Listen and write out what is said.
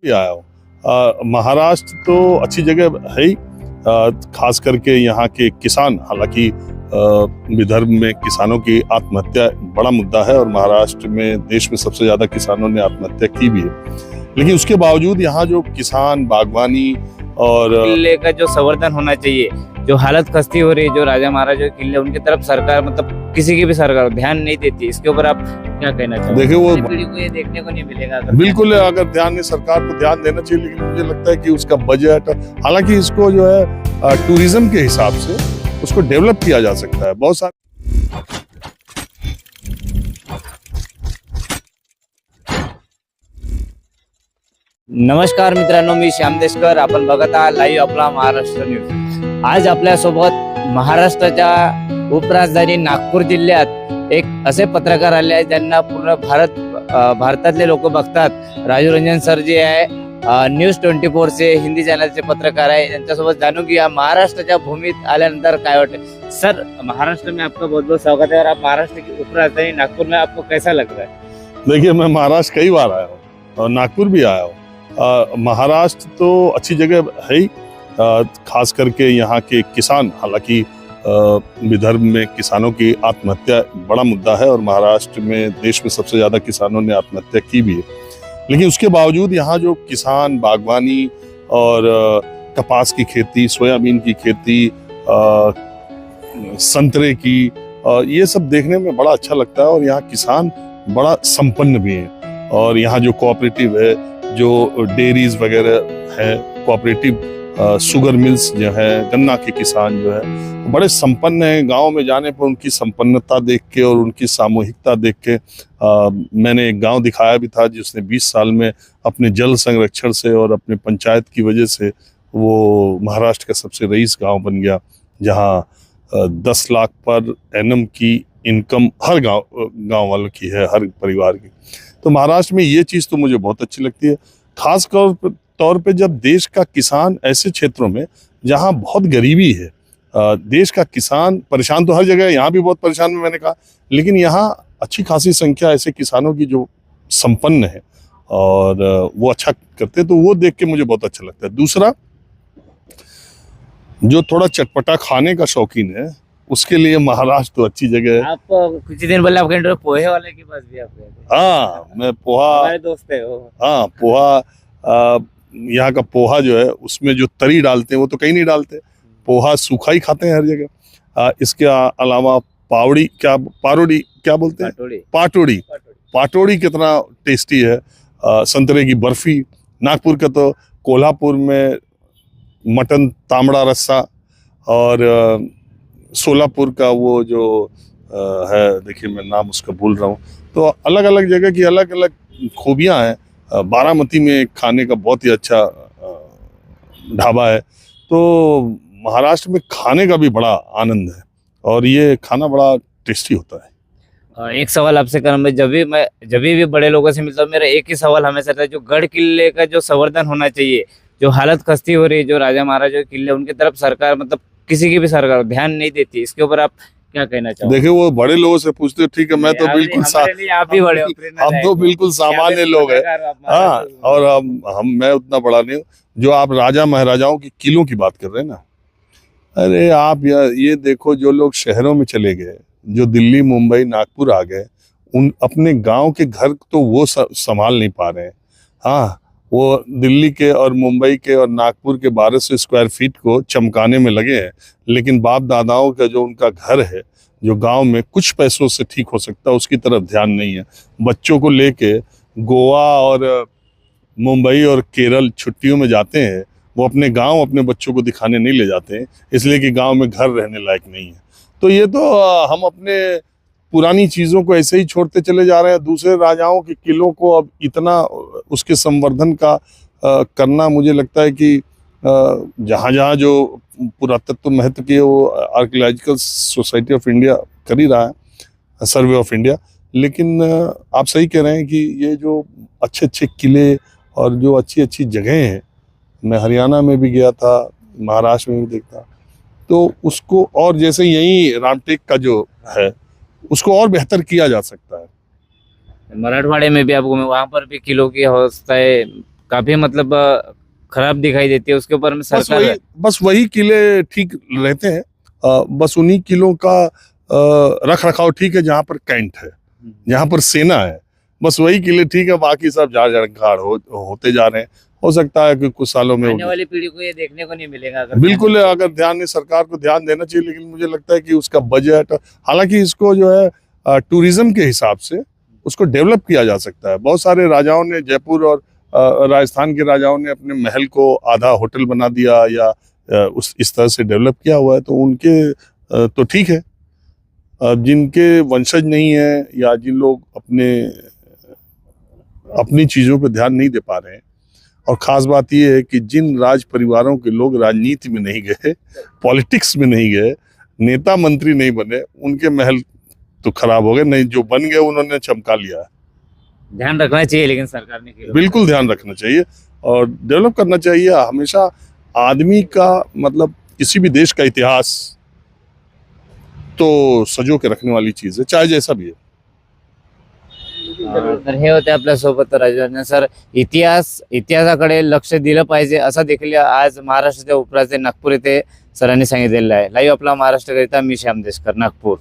भी आया हूँ। महाराष्ट्र तो अच्छी जगह है ही। खास करके यहाँ के किसान, हालांकि विदर्भ में किसानों की आत्महत्या बड़ा मुद्दा है और महाराष्ट्र में देश में सबसे ज्यादा किसानों ने आत्महत्या की भी है। लेकिन उसके बावजूद यहाँ जो किसान बागवानी और किले का जो संवर्धन होना चाहिए, जो हालत खस्ती हो रही है, जो राजा महाराजा के किले, उनकी तरफ सरकार मतलब किसी की भी सरकार ध्यान नहीं देती। इसके ऊपर आप क्या कहना चाहोगे? देखिए वो पीढ़ी को ये देखने को नहीं मिलेगा। बिल्कुल अगर ध्यान नहीं, सरकार को ध्यान देना चाहिए, लेकिन मुझे लगता है कि उसका बजट, हालांकि इसको जो है टूरिज्म के हिसाब से उसको डेवलप किया जा सकता है। बहुत सारे नमस्कार मित्रांनो, मी श्याम देशकर. आपण बघत आहात लाईव्ह आपला महाराष्ट्र न्यूज. आज आपल्यासोबत महाराष्ट्राच्या उपराजधानी नागपूर जिल्ह्यात एक असे पत्रकार आले आहेत ज्यांना पूर्ण भारतातले लोक बघतात. राजू रंजन सर जे आहे न्यूज 24 से हिंदी चॅनलचे पत्रकार आहे. त्यांच्यासोबत जाणून घेऊया महाराष्ट्राच्या भूमीत आल्यानंतर काय वाटतं. सर, महाराष्ट्र में आपका बहुत बहुत स्वागत है और आप महाराष्ट्र की उपराजधानी नागपुर में आपको कैसा लग रहा है? देखिए, मैं महाराष्ट्र कई बार आया हूँ और नागपुर भी आया हूँ। महाराष्ट्र तो अच्छी जगह है ही। खास करके यहाँ के किसान, हालांकि विदर्भ में किसानों की आत्महत्या बड़ा मुद्दा है और महाराष्ट्र में देश में सबसे ज्यादा किसानों ने आत्महत्या की भी है। लेकिन उसके बावजूद यहाँ जो किसान बागवानी और कपास की खेती, सोयाबीन की खेती, संतरे की, ये सब देखने में बड़ा अच्छा लगता है और यहाँ किसान बड़ा संपन्न भी है। और यहाँ जो कोऑपरेटिव है, जो डेयरीज वगैरह है, कोऑपरेटिव शुगर मिल्स जो है, गन्ना के किसान जो है बड़े संपन्न हैं। गांव में जाने पर उनकी संपन्नता देख के और उनकी सामूहिकता देख के मैंने एक गांव दिखाया भी था जिसने 20 साल में अपने जल संरक्षण से और अपने पंचायत की वजह से वो महाराष्ट्र का सबसे रईस गांव बन गया, जहां 10 लाख पर एनम की इनकम हर गांव वालों की है, हर परिवार की। तो महाराष्ट्र में ये चीज़ तो मुझे बहुत अच्छी लगती है। खास तौर पे जब देश का किसान ऐसे क्षेत्रों में जहां बहुत गरीबी है, देश का किसान परेशान तो हर जगह है, यहाँ भी बहुत परेशान है मैंने कहा, लेकिन यहाँ अच्छी खासी संख्या ऐसे किसानों की जो संपन्न है और वो अच्छा करते हैं, तो वो देख के मुझे बहुत अच्छा लगता है। दूसरा, जो थोड़ा चटपटा खाने का शौकीन है उसके लिए महाराष्ट्र तो अच्छी जगह है। आप कुछ दिन पहले आपके इंटरव्यू पोहे वाले के पास भी आप गए थे। हाँ, मैं पोहा, हमारे दोस्त है वो। हाँ पोहा, यहाँ का पोहा जो है उसमें जो तरी डालते हैं वो तो कहीं नहीं डालते। पोहा सूखा ही खाते हैं हर जगह। इसके अलावा पावड़ी, पारोड़ी क्या बोलते हैं, पाटोड़ी, पाटोड़ी कितना टेस्टी है। संतरे की बर्फी, नागपुर का तो कोल्हापुर में मटन तामड़ा रस्सा, और सोलापुर का वो जो है, देखिए मैं नाम उसका भूल रहा हूँ। तो अलग अलग जगह की अलग अलग खूबियाँ हैं। बारामती में खाने का बहुत ही अच्छा ढाबा है। तो महाराष्ट्र में खाने का भी बड़ा आनंद है और ये खाना बड़ा टेस्टी होता है। एक सवाल आपसे करूँ, जब भी बड़े लोगों से मिलता हूँ, मेरा एक ही सवाल हमेशा रहता है, जो गढ़ किले का जो संवर्धन होना चाहिए, जो हालत खस्ती हो रही है, जो राजा महाराजा के किले, उनकी तरफ सरकार मतलब किसी की भी सरकार ध्यान नहीं देती। इसके ऊपर आप क्या कहना चाहोगे? देखिए, वो बड़े लोगों से पूछते हो, ठीक है, मैं तो बिल्कुल आप भी बड़े हो, हम तो बिल्कुल सामान्य लोग हैं। हाँ, और मैं उतना बड़ा नहीं हूँ। जो आप राजा महाराजाओं की किलों की बात कर रहे हैं ना, अरे आप ये देखो, जो लोग शहरों में चले गए, जो दिल्ली मुंबई नागपुर आ गए, उन अपने गांव के घर तो वो संभाल नहीं पा रहे हैं। हाँ, वो दिल्ली के और मुंबई के और नागपुर के 1200 स्क्वायर फीट को चमकाने में लगे हैं, लेकिन बाप दादाओं का जो उनका घर है, जो गांव में कुछ पैसों से ठीक हो सकता है, उसकी तरफ ध्यान नहीं है। बच्चों को लेके गोवा और मुंबई और केरल छुट्टियों में जाते हैं, वो अपने गांव अपने बच्चों को दिखाने नहीं ले जाते हैं, इसलिए कि गांव में घर रहने लायक नहीं है। तो ये तो हम अपने पुरानी चीज़ों को ऐसे ही छोड़ते चले जा रहे हैं। दूसरे राजाओं के किलों को अब इतना उसके संवर्धन का करना, मुझे लगता है कि जहाँ जहाँ जो पुरातत्व महत्व की है वो आर्कियोलॉजिकल सोसाइटी ऑफ इंडिया कर ही रहा है, सर्वे ऑफ इंडिया। लेकिन आप सही कह रहे हैं कि ये जो अच्छे अच्छे किले और जो अच्छी अच्छी जगहें हैं, मैं हरियाणा में भी गया था, महाराष्ट्र में भी देखता, तो उसको और जैसे यही रामटेक का जो है उसको और बेहतर किया जा सकता है। मराठवाड़े में भी आप घूमे, वहाँ पर भी किलों की अवस्था है, काफी मतलब खराब दिखाई देती है, उसके ऊपर में सरकार बस वही किले ठीक रहते हैं। बस उन्हीं किलों का रख रखाव ठीक है जहाँ पर कैंट है, जहाँ पर सेना है, बस वही किले ठीक है। बाकी सब झाड़ झंकार होते जा रहे हैं। हो सकता है कि कुछ सालों में आने वाली पीढ़ी को ये देखने को नहीं मिलेगा बिल्कुल अगर ध्यान नहीं, सरकार को ध्यान देना चाहिए, लेकिन मुझे लगता है कि उसका बजट, हालांकि इसको जो है टूरिज्म के हिसाब से उसको डेवलप किया जा सकता है। बहुत सारे राजाओं ने, जयपुर और राजस्थान के राजाओं ने अपने महल को आधा होटल बना दिया या उस इस तरह से डेवलप किया हुआ है, तो उनके तो ठीक है। जिनके वंशज नहीं है या जिन लोग अपनी चीजों पर ध्यान नहीं दे पा रहे हैं, और खास बात यह है कि जिन राज परिवारों के लोग राजनीति में नहीं गए, पॉलिटिक्स में नहीं गए, नेता मंत्री नहीं बने, उनके महल तो खराब हो गए, नहीं जो बन गए उन्होंने चमका लिया। ध्यान रखना चाहिए, लेकिन सरकार ने बिल्कुल ध्यान रखना चाहिए और डेवलप करना चाहिए। हमेशा आदमी का मतलब किसी भी देश का इतिहास तो सजो के रखने वाली चीज है, चाहे जैसा भी है। तर हे होते आपल्या सोबत राजवाने सर. इतिहासाकडे लक्ष दिलं पाहिजे असं देखील आज महाराष्ट्राच्या उपराजधानी नागपूर येथे सरांनी सांगितलेलं आहे. लाईव्ह आपला महाराष्ट्रकरिता मी श्याम देशकर, नागपूर.